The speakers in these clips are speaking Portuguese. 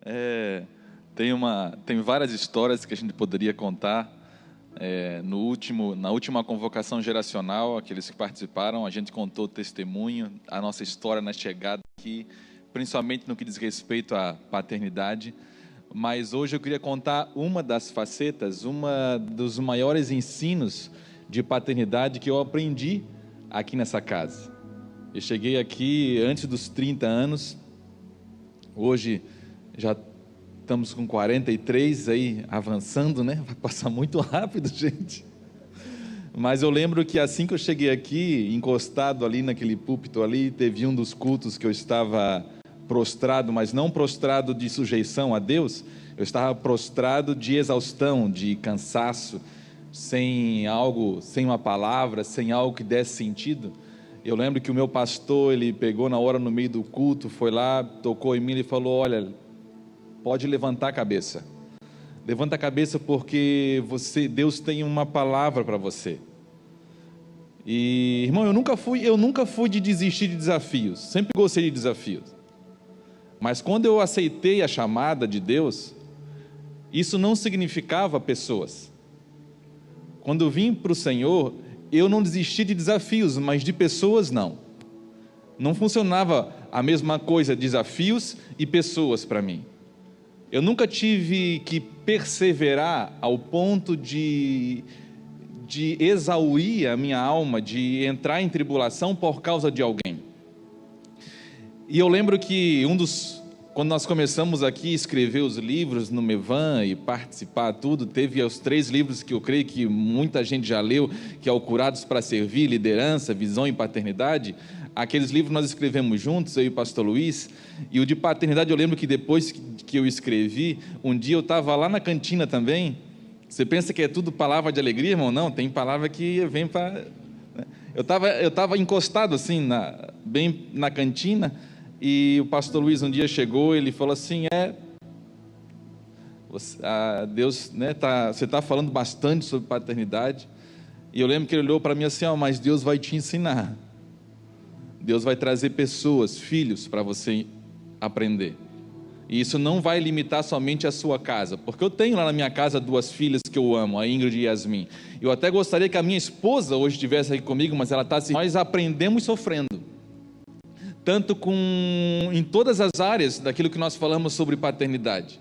É, tem várias histórias que a gente poderia contar. Na última convocação geracional, aqueles que participaram, a gente contou o testemunho, a nossa história na chegada aqui, principalmente no que diz respeito à paternidade. Mas hoje eu queria contar uma das facetas, uma dos maiores ensinos de paternidade que eu aprendi aqui nessa casa. Eu cheguei aqui antes dos 30 anos, hoje já estamos com 43 aí, avançando, né? Vai passar muito rápido, gente. Mas eu lembro que assim que eu cheguei aqui, encostado ali naquele púlpito ali, teve um dos cultos que eu estava prostrado, mas não prostrado de sujeição a Deus, eu estava prostrado de exaustão, de cansaço, sem uma palavra, sem algo que desse sentido. Eu lembro que o meu pastor, ele pegou na hora no meio do culto, foi lá, tocou em mim e falou: olha, pode levantar a cabeça. Levanta a cabeça porque Deus tem uma palavra para você. E, irmão, eu nunca fui de desistir de desafios. Sempre gostei de desafios. Mas quando eu aceitei a chamada de Deus, isso não significava pessoas. Quando eu vim para o Senhor, eu não desisti de desafios, mas de pessoas não. Não funcionava a mesma coisa, desafios e pessoas para mim. Eu nunca tive que perseverar ao ponto de exaurir a minha alma, de entrar em tribulação por causa de alguém. E eu lembro que quando nós começamos aqui a escrever os livros no Mevan e participar tudo, teve os 3 livros que eu creio que muita gente já leu, que é o Curados para Servir, Liderança, Visão e Paternidade. Aqueles livros nós escrevemos juntos, eu e o pastor Luiz, e o de paternidade eu lembro que depois que eu escrevi, um dia eu estava lá na cantina também. Você pensa que é tudo palavra de alegria, irmão? Não, tem palavra que vem para... Eu estava encostado assim, bem na cantina, e o pastor Luiz um dia chegou, ele falou assim: Deus, né, você está falando bastante sobre paternidade, e eu lembro que ele olhou para mim assim: mas Deus vai te ensinar. Deus vai trazer pessoas, filhos, para você aprender. E isso não vai limitar somente a sua casa, porque eu tenho lá na minha casa 2 filhas que eu amo, a Ingrid e a Yasmin. Eu até gostaria que a minha esposa hoje estivesse aqui comigo, mas ela está assim. Nós aprendemos sofrendo, tanto em todas as áreas daquilo que nós falamos sobre paternidade.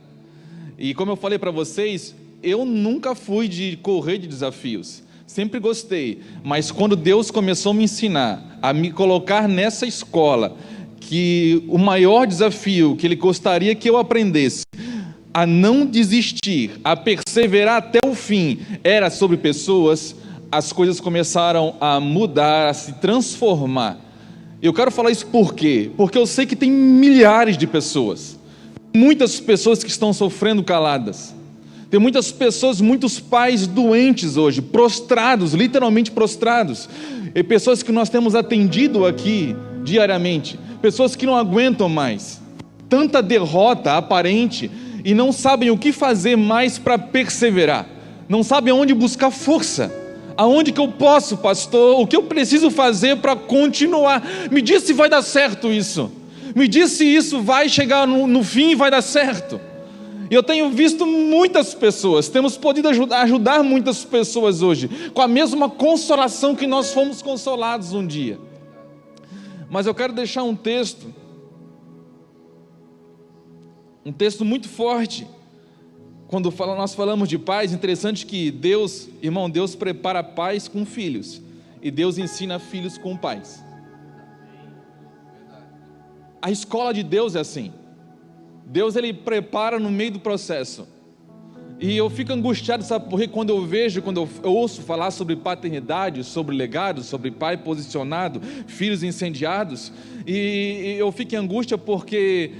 E como eu falei para vocês, eu nunca fui de correr de desafios. Sempre gostei, mas quando Deus começou a me ensinar, a me colocar nessa escola, que o maior desafio que Ele gostaria que eu aprendesse, a não desistir, a perseverar até o fim, era sobre pessoas, as coisas começaram a mudar, a se transformar. Eu quero falar isso por quê? Porque eu sei que tem milhares de pessoas, muitas pessoas que estão sofrendo caladas. Tem muitas pessoas, muitos pais doentes hoje, prostrados, literalmente prostrados. E pessoas que nós temos atendido aqui diariamente, pessoas que não aguentam mais tanta derrota aparente e não sabem o que fazer mais para perseverar, não sabem aonde buscar força. Aonde que eu posso, pastor? O que eu preciso fazer para continuar? Me diz se vai dar certo isso. Me diz se isso vai chegar no fim e vai dar certo. Eu tenho visto muitas pessoas, temos podido ajudar muitas pessoas hoje, com a mesma consolação que nós fomos consolados um dia. Mas eu quero deixar um texto muito forte. Quando nós falamos de pais, interessante que Deus prepara pais com filhos, e Deus ensina filhos com pais. A escola de Deus é assim. Deus, Ele prepara no meio do processo. E eu fico angustiado, sabe por quê? Quando eu ouço falar sobre paternidade, sobre legado, sobre pai posicionado, filhos incendiados, e eu fico em angústia porque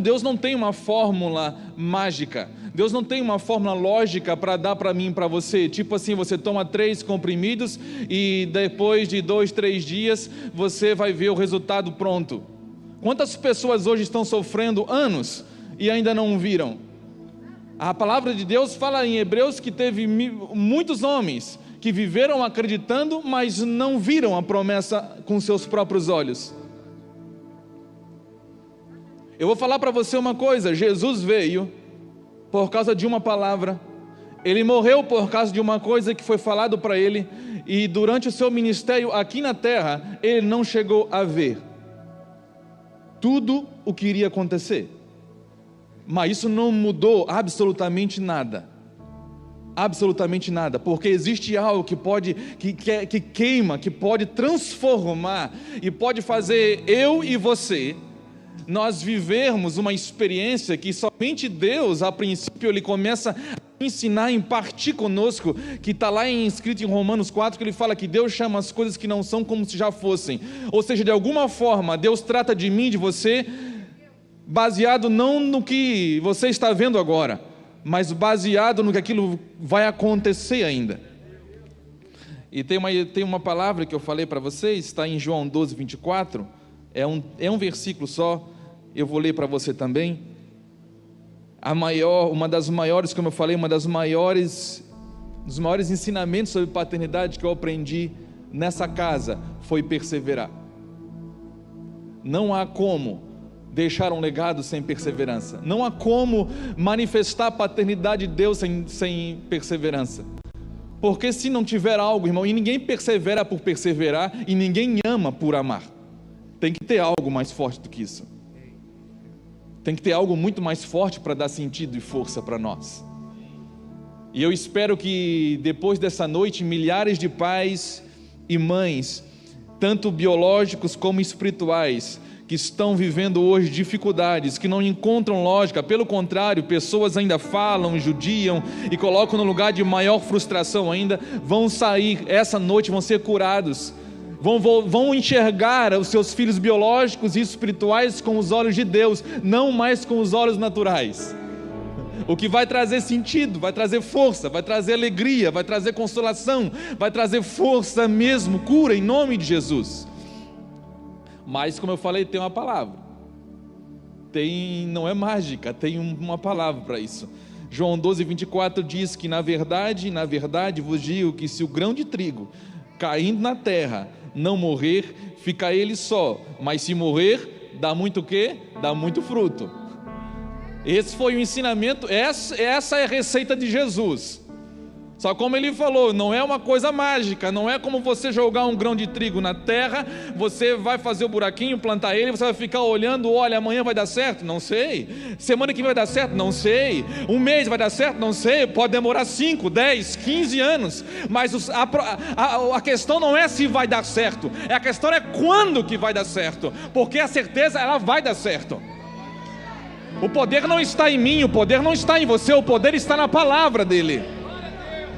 Deus não tem uma fórmula mágica. Deus não tem uma fórmula lógica para dar para mim e para você, tipo assim, você toma 3 comprimidos e depois de 2, 3 dias você vai ver o resultado pronto. Quantas pessoas hoje estão sofrendo anos e ainda não viram? A palavra de Deus fala em Hebreus que teve muitos homens que viveram acreditando, mas não viram a promessa com seus próprios olhos. Eu vou falar para você uma coisa: Jesus veio por causa de uma palavra, Ele morreu por causa de uma coisa que foi falado para Ele, e durante o seu ministério aqui na terra, Ele não chegou a ver tudo o que iria acontecer, mas isso não mudou absolutamente nada, porque existe algo que queima, que pode transformar, e pode fazer eu e você, nós vivermos uma experiência que somente Deus, a princípio, Ele começa a ensinar, impartir conosco, que está lá escrito em Romanos 4, que Ele fala que Deus chama as coisas que não são como se já fossem, ou seja, de alguma forma, Deus trata de mim, de você, baseado não no que você está vendo agora, mas baseado no que aquilo vai acontecer ainda. E tem uma palavra que eu falei para vocês, está em João 12, 24, é um versículo só, eu vou ler para você também. Uma das maiores, como eu falei, dos maiores ensinamentos sobre paternidade que eu aprendi nessa casa foi perseverar. Não há como deixar um legado sem perseverança, não há como manifestar a paternidade de Deus sem perseverança, porque se não tiver algo, irmão, e ninguém persevera por perseverar, e ninguém ama por amar, tem que ter algo mais forte do que isso, tem que ter algo muito mais forte para dar sentido e força para nós. E eu espero que depois dessa noite, milhares de pais e mães, tanto biológicos como espirituais, que estão vivendo hoje dificuldades, que não encontram lógica, pelo contrário, pessoas ainda falam, judiam e colocam no lugar de maior frustração ainda, vão sair essa noite, vão ser curados, vão enxergar os seus filhos biológicos e espirituais com os olhos de Deus, não mais com os olhos naturais, o que vai trazer sentido, vai trazer força, vai trazer alegria, vai trazer consolação, vai trazer força mesmo, cura em nome de Jesus. Mas como eu falei, tem uma palavra, não é mágica, tem uma palavra para isso. João 12, 24 diz que na verdade vos digo que se o grão de trigo caindo na terra não morrer, fica ele só, mas se morrer, dá muito o quê? Dá muito fruto. Esse foi o ensinamento, essa é a receita de Jesus. Só como ele falou, não é uma coisa mágica, não é como você jogar um grão de trigo na terra, você vai fazer o buraquinho, plantar ele, você vai ficar olhando, olha, amanhã vai dar certo? Não sei. Semana que vem vai dar certo? Não sei. Um mês vai dar certo? Não sei. Pode demorar 5, 10, 15 anos, mas a questão não é se vai dar certo, a questão é quando que vai dar certo, porque a certeza, ela vai dar certo. O poder não está em mim, o poder não está em você, o poder está na palavra dele.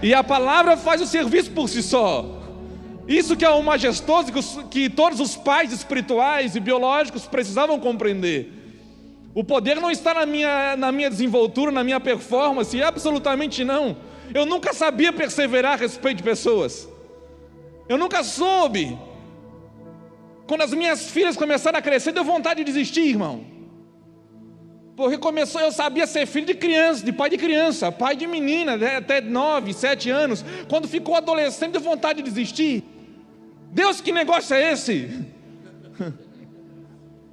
E a palavra faz o serviço por si só. Isso que é o majestoso, que todos os pais espirituais e biológicos precisavam compreender. O poder não está na minha desenvoltura, na minha performance, absolutamente não. Eu nunca sabia perseverar a respeito de pessoas. Eu nunca soube. Quando as minhas filhas começaram a crescer, deu vontade de desistir, irmão. Porque eu sabia ser filho de criança, de pai de criança, pai de menina, até 9, 7 anos. Quando ficou adolescente, deu vontade de desistir. Deus, que negócio é esse?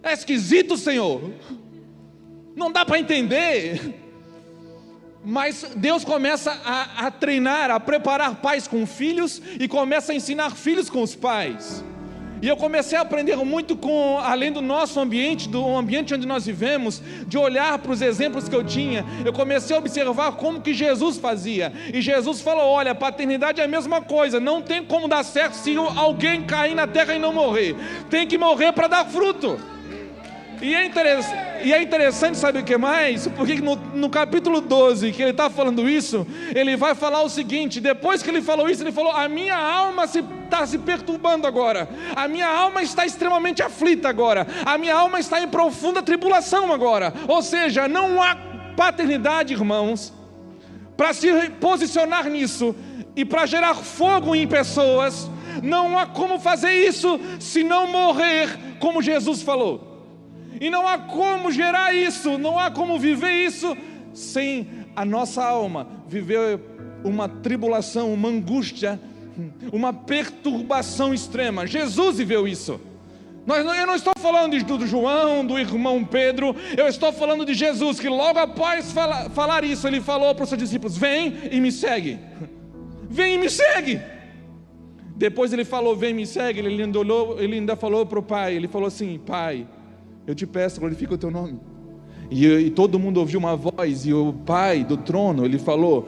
É esquisito, Senhor. Não dá para entender. Mas Deus começa a treinar, a preparar pais com filhos, e começa a ensinar filhos com os pais. E eu comecei a aprender muito além do nosso ambiente, do ambiente onde nós vivemos, de olhar para os exemplos que eu tinha. Eu comecei a observar como que Jesus fazia. E Jesus falou, olha, paternidade é a mesma coisa, não tem como dar certo se alguém cair na terra e não morrer. Tem que morrer para dar fruto. E é interessante, sabe o que mais? Porque no capítulo 12, que ele está falando isso, ele vai falar o seguinte: depois que ele falou isso, ele falou, a minha alma está se perturbando agora, a minha alma está extremamente aflita agora, a minha alma está em profunda tribulação agora. Ou seja, não há paternidade, irmãos, para se posicionar nisso e para gerar fogo em pessoas. Não há como fazer isso se não morrer, como Jesus falou. E não há como gerar isso, não há como viver isso sem a nossa alma viver uma tribulação, uma angústia, uma perturbação extrema. Jesus viveu isso. Eu não estou falando do João, do irmão Pedro, eu estou falando de Jesus, que logo após falar isso, ele falou para os seus discípulos: vem e me segue, vem e me segue. Depois ele falou: vem e me segue, ele ainda falou para o Pai, ele falou assim: Pai, eu te peço, glorifica o teu nome. E todo mundo ouviu uma voz, e o Pai do trono, ele falou: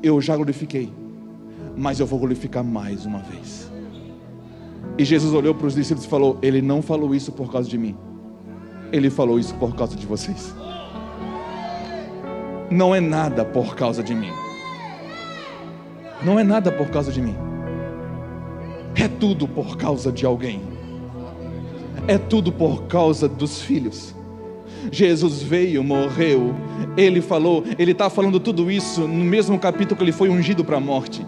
eu já glorifiquei, mas eu vou glorificar mais uma vez. E Jesus olhou para os discípulos e falou: ele não falou isso por causa de mim, ele falou isso por causa de vocês. Não é nada por causa de mim, não é nada por causa de mim, é tudo por causa de alguém, é tudo por causa dos filhos. Jesus veio, morreu, ele falou, ele está falando tudo isso no mesmo capítulo que ele foi ungido para a morte.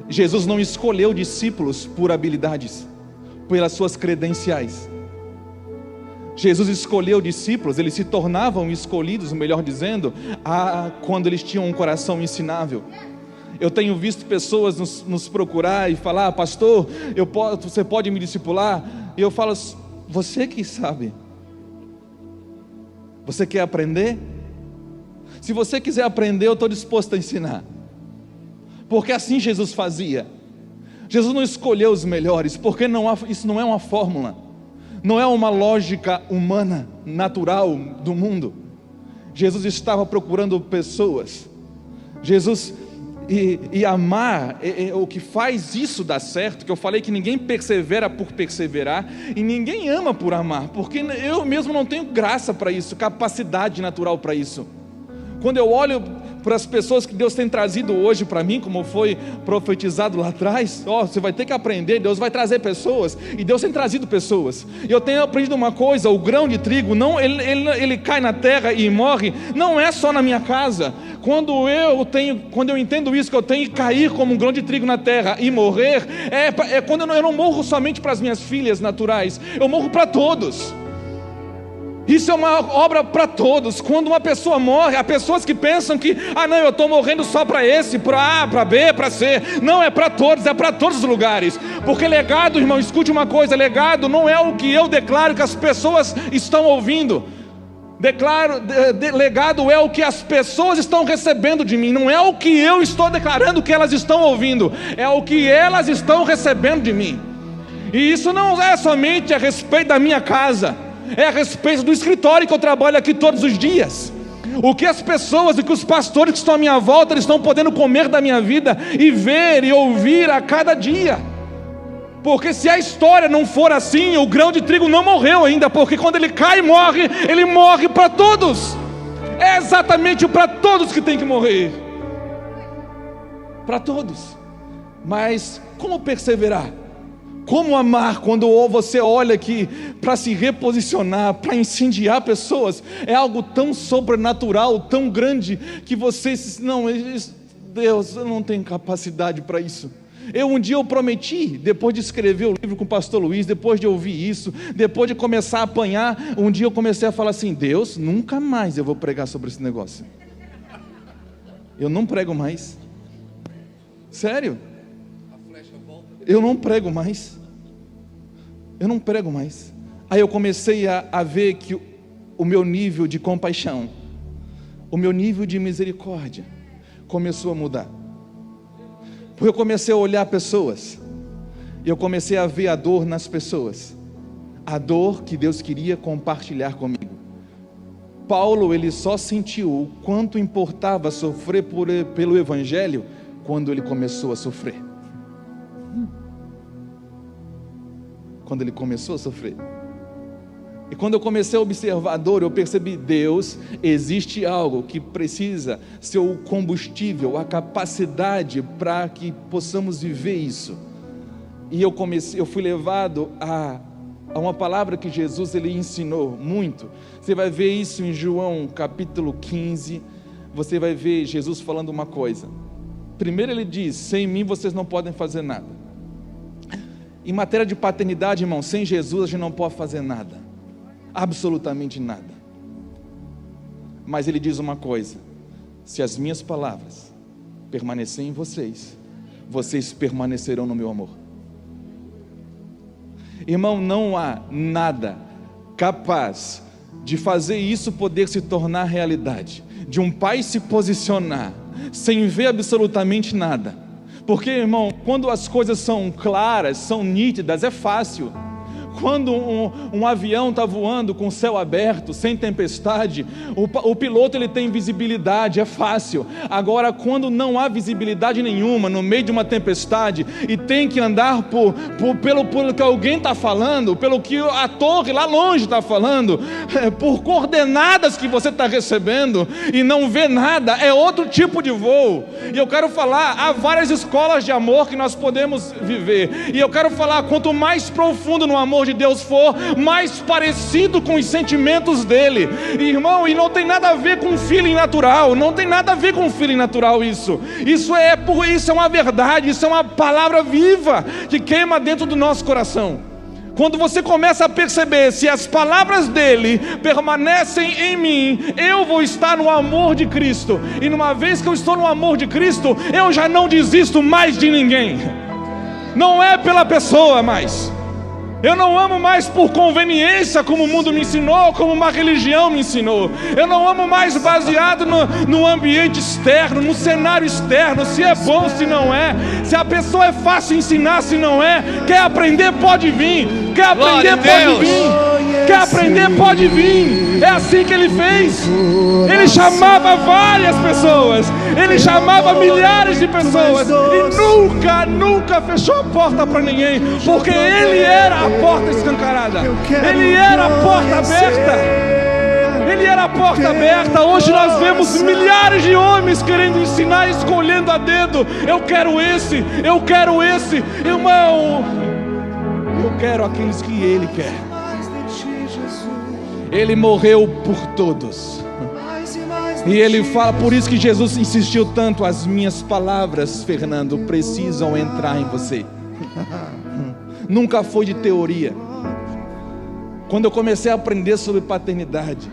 Jesus não escolheu discípulos por habilidades, pelas suas credenciais. Jesus escolheu discípulos, eles se tornavam escolhidos, melhor dizendo, quando eles tinham um coração ensinável. Eu tenho visto pessoas nos procurar e falar: pastor, você pode me discipular? E eu falo: você que sabe. Você quer aprender? Se você quiser aprender, eu estou disposto a ensinar. Porque assim Jesus fazia. Jesus não escolheu os melhores, porque isso não é uma fórmula, não é uma lógica humana, natural do mundo. Jesus estava procurando pessoas. Jesus, e amar, o que faz isso dar certo, que eu falei que ninguém persevera por perseverar, e ninguém ama por amar, porque eu mesmo não tenho graça para isso, capacidade natural para isso. Quando eu olho para as pessoas que Deus tem trazido hoje para mim, como foi profetizado lá atrás, você vai ter que aprender, Deus vai trazer pessoas, e Deus tem trazido pessoas. E eu tenho aprendido uma coisa: o grão de trigo, ele cai na terra e morre, não é só na minha casa. Quando eu entendo isso, que eu tenho que cair como um grão de trigo na terra e morrer, é quando eu não morro somente para as minhas filhas naturais, eu morro para todos. Isso é uma obra para todos. Quando uma pessoa morre, há pessoas que pensam que: não, eu estou morrendo só para esse, para A, para B, para C. Não, é para todos, é para todos os lugares. Porque legado, irmão, escute uma coisa: legado não é o que eu declaro que as pessoas estão ouvindo. Legado é o que as pessoas estão recebendo de mim. Não é o que eu estou declarando que elas estão ouvindo, é o que elas estão recebendo de mim. E isso não é somente a respeito da minha casa, é a respeito do escritório que eu trabalho aqui todos os dias. O que as pessoas e que os pastores que estão à minha volta, eles estão podendo comer da minha vida e ver e ouvir a cada dia. Porque se a história não for assim, o grão de trigo não morreu ainda, porque quando ele cai e morre, ele morre para todos. É exatamente para todos que tem que morrer, para todos. Mas como perseverar? Como amar quando você olha que para se reposicionar, para incendiar pessoas, é algo tão sobrenatural, tão grande, que você Deus, eu não tenho capacidade para isso. Um dia eu prometi, depois de escrever o livro com o pastor Luiz, depois de ouvir isso, depois de começar a apanhar, um dia eu comecei a falar assim: Deus, nunca mais eu vou pregar sobre esse negócio. Eu não prego mais. Sério? Eu não prego mais. Eu não prego mais. Aí eu comecei a ver que o meu nível de compaixão, o meu nível de misericórdia começou a mudar. Porque eu comecei a olhar pessoas, e eu comecei a ver a dor nas pessoas, a dor que Deus queria compartilhar comigo. Paulo, ele só sentiu o quanto importava sofrer pelo Evangelho quando ele começou a sofrer. Quando ele começou a sofrer. E quando eu comecei a observar a dor, eu percebi: Deus, existe algo que precisa ser o combustível, a capacidade para que possamos viver isso. E eu fui levado a uma palavra que Jesus ele ensinou muito. Você vai ver isso em João capítulo 15. Você vai ver Jesus falando uma coisa. Primeiro ele diz: sem mim vocês não podem fazer nada. Em matéria de paternidade, irmão, sem Jesus a gente não pode fazer nada. Absolutamente nada. Mas ele diz uma coisa: se as minhas palavras permanecerem em vocês, vocês permanecerão no meu amor. Irmão, não há nada capaz de fazer isso poder se tornar realidade, de um pai se posicionar sem ver absolutamente nada. Porque, irmão, quando as coisas são claras, são nítidas, é fácil. Quando um avião está voando com o céu aberto, sem tempestade, o piloto ele tem visibilidade, é fácil. Agora, quando não há visibilidade nenhuma, no meio de uma tempestade, e tem que andar pelo que alguém está falando, pelo que a torre lá longe está falando, por coordenadas que você está recebendo, e não vê nada, é outro tipo de voo. E eu quero falar, há várias escolas de amor que nós podemos viver, e eu quero falar, quanto mais profundo no amor de Deus for, mais parecido com os sentimentos dele, irmão, e não tem nada a ver com feeling natural, não tem nada a ver com feeling natural isso é uma verdade, isso é uma palavra viva, que queima dentro do nosso coração. Quando você começa a perceber, se as palavras dele permanecem em mim, eu vou estar no amor de Cristo, e numa vez que eu estou no amor de Cristo, eu já não desisto mais de ninguém, não é pela pessoa mais. Eu não amo mais por conveniência, como o mundo me ensinou, como uma religião me ensinou. Eu não amo mais baseado no ambiente externo, no cenário externo, se é bom, se não é, se a pessoa é fácil ensinar, se não é. Quer aprender, pode vir. Quer aprender, pode vir. Quer aprender, pode vir. É assim que ele fez. Ele chamava várias pessoas, ele chamava milhares de pessoas, e nunca fechou a porta para ninguém, porque ele era a porta escancarada, ele era a porta aberta, ele era a porta aberta. Hoje nós vemos milhares de homens querendo ensinar, escolhendo a dedo. Eu quero esse, irmão, eu quero aqueles que ele quer. Ele morreu por todos, e ele fala, por isso que Jesus insistiu tanto, as minhas palavras, Fernando, precisam entrar em você. Nunca foi de teoria. Quando eu comecei a aprender sobre paternidade,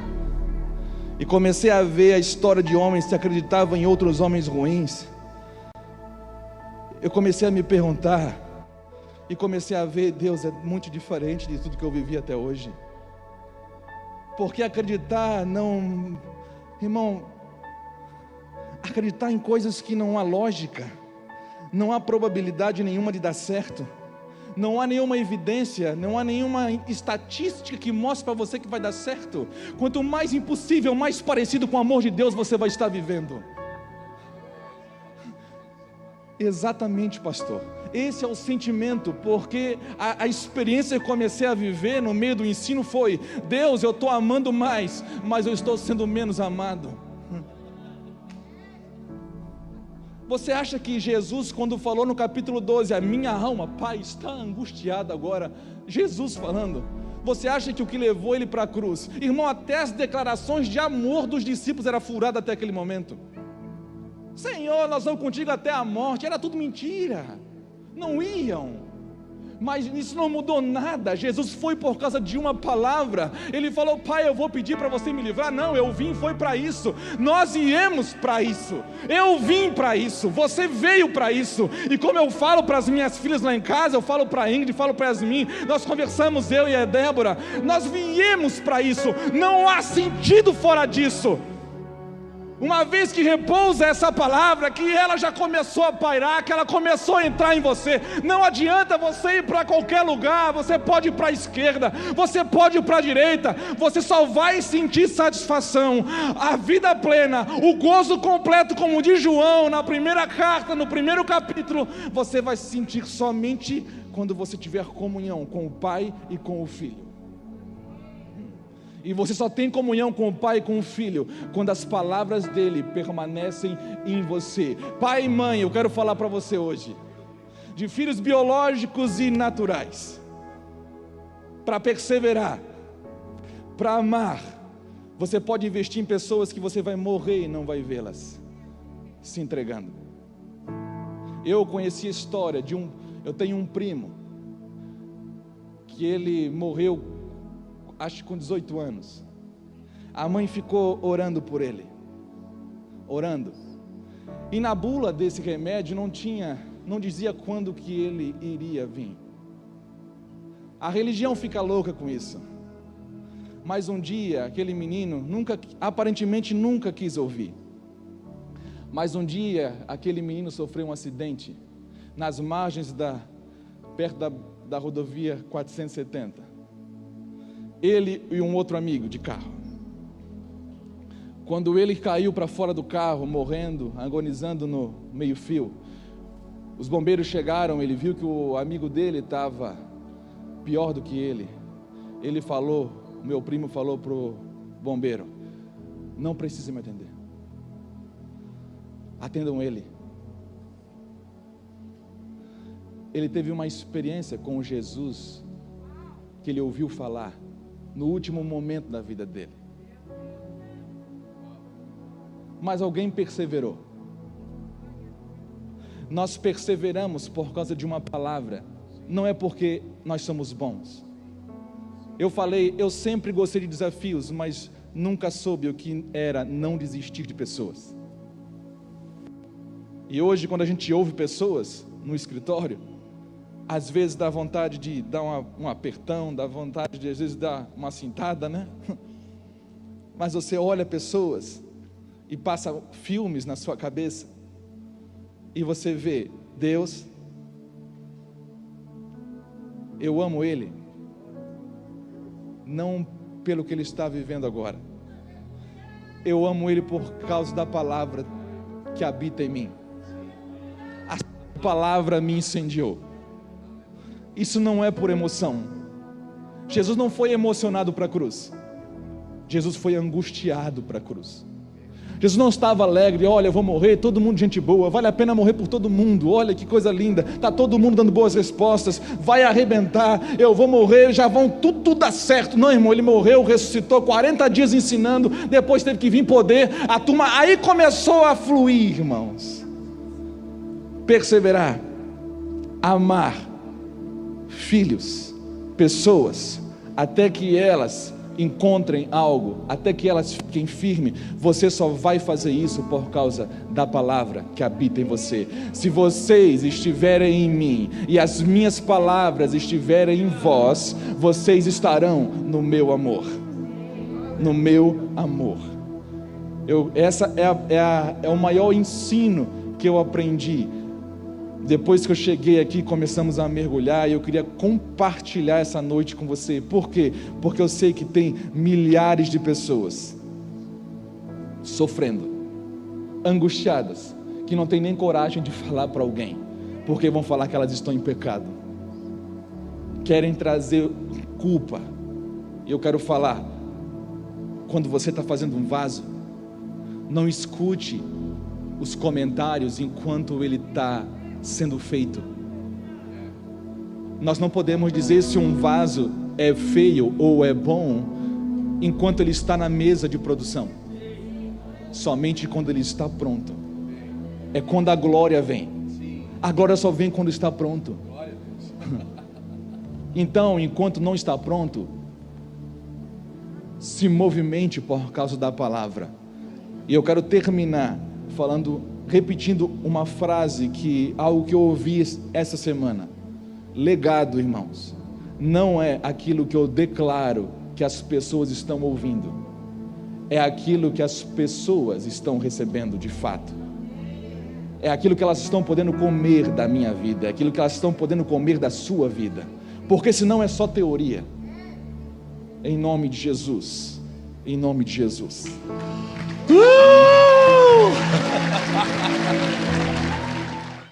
e comecei a ver a história de homens que acreditavam em outros homens ruins, eu comecei a me perguntar, e comecei a ver, Deus é muito diferente de tudo que eu vivi até hoje. Porque acreditar não... Irmão, acreditar em coisas que não há lógica, não há probabilidade nenhuma de dar certo, não há nenhuma evidência, não há nenhuma estatística que mostre para você que vai dar certo. Quanto mais impossível, mais parecido com o amor de Deus você vai estar vivendo. Exatamente, pastor. Esse é o sentimento, porque a experiência que eu comecei a viver no meio do ensino foi: Deus, eu estou amando mais, mas eu estou sendo menos amado. Você acha que Jesus, quando falou no capítulo 12, a minha alma, Pai, está angustiada agora, Jesus falando, você acha que o que levou ele para a cruz, irmão, até as declarações de amor dos discípulos era furada até aquele momento? Senhor, nós vamos contigo até a morte, era tudo mentira, não iam. Mas isso não mudou nada. Jesus foi por causa de uma palavra. Ele falou: Pai, eu vou pedir para você me livrar. Não, eu vim, foi para isso. Nós viemos para isso. Eu vim para isso. Você veio para isso. E como eu falo para as minhas filhas lá em casa, eu falo para a Ingrid, falo para Yasmin, nós conversamos, eu e a Débora, nós viemos para isso. Não há sentido fora disso. Uma vez que repousa essa palavra, que ela já começou a pairar, que ela começou a entrar em você, não adianta você ir para qualquer lugar. Você pode ir para a esquerda, você pode ir para a direita, você só vai sentir satisfação, a vida plena, o gozo completo, como diz João na primeira carta, no primeiro capítulo. Você vai se sentir somente quando você tiver comunhão com o Pai e com o Filho. E você só tem comunhão com o Pai e com o Filho quando as palavras dele permanecem em você. Pai e mãe, eu quero falar para você hoje de filhos biológicos e naturais. Para perseverar, para amar, você pode investir em pessoas que você vai morrer e não vai vê-las se entregando. Eu conheci a história de eu tenho um primo que ele morreu, acho que com 18 anos. A mãe ficou orando por ele, orando, e na bula desse remédio não dizia quando que ele iria vir. A religião fica louca com isso. Mas um dia, aquele menino aparentemente nunca quis ouvir. Mas um dia, aquele menino sofreu um acidente nas margens perto da rodovia 470. Ele e um outro amigo de carro. Quando ele caiu para fora do carro, morrendo, agonizando no meio-fio, os bombeiros chegaram, ele viu que o amigo dele estava pior do que ele. Meu primo falou para o bombeiro: não precisa me atender, atendam ele. Ele teve uma experiência com Jesus que ele ouviu falar no último momento da vida dele. Mas alguém perseverou. Nós perseveramos por causa de uma palavra, não é porque nós somos bons. Eu sempre gostei de desafios, mas nunca soube o que era não desistir de pessoas. E hoje, quando a gente ouve pessoas no escritório, às vezes dá vontade de dar um apertão, dá vontade de às vezes dar uma cintada, né? Mas você olha pessoas e passa filmes na sua cabeça, e você vê Deus, eu amo Ele, não pelo que Ele está vivendo agora, eu amo Ele por causa da palavra que habita em mim. A palavra me incendiou. Isso não é por emoção. Jesus não foi emocionado para a cruz, Jesus foi angustiado para a cruz. Jesus não estava alegre: olha, eu vou morrer, todo mundo gente boa, vale a pena morrer por todo mundo, olha que coisa linda, está todo mundo dando boas respostas, vai arrebentar, eu vou morrer, já vão tudo dar certo. Não, irmão, ele morreu, ressuscitou, 40 dias ensinando, depois teve que vir poder, a turma, aí começou a fluir, irmãos. Perseverar, amar filhos, pessoas, até que elas encontrem algo, até que elas fiquem firmes. Você só vai fazer isso por causa da palavra que habita em você. Se vocês estiverem em mim e as minhas palavras estiverem em vós, vocês estarão no meu amor. No meu amor. Essa é o maior ensino que eu aprendi. Depois que eu cheguei aqui, começamos a mergulhar, e eu queria compartilhar essa noite com você. Por quê? Porque eu sei que tem milhares de pessoas sofrendo, angustiadas, que não tem nem coragem de falar para alguém, porque vão falar que elas estão em pecado, querem trazer culpa. E eu quero falar, quando você está fazendo um vaso, não escute os comentários enquanto ele está sendo feito. Nós não podemos dizer se um vaso é feio ou é bom enquanto ele está na mesa de produção. Somente quando ele está pronto. É quando a glória vem. A glória só vem quando está pronto. Então, enquanto não está pronto, se movimente por causa da palavra. E eu quero terminar repetindo uma frase, algo que eu ouvi essa semana. Legado, irmãos, não é aquilo que eu declaro que as pessoas estão ouvindo, é aquilo que as pessoas estão recebendo de fato. É aquilo que elas estão podendo comer da minha vida, é aquilo que elas estão podendo comer da sua vida, porque senão é só teoria. Em nome de Jesus, em nome de Jesus.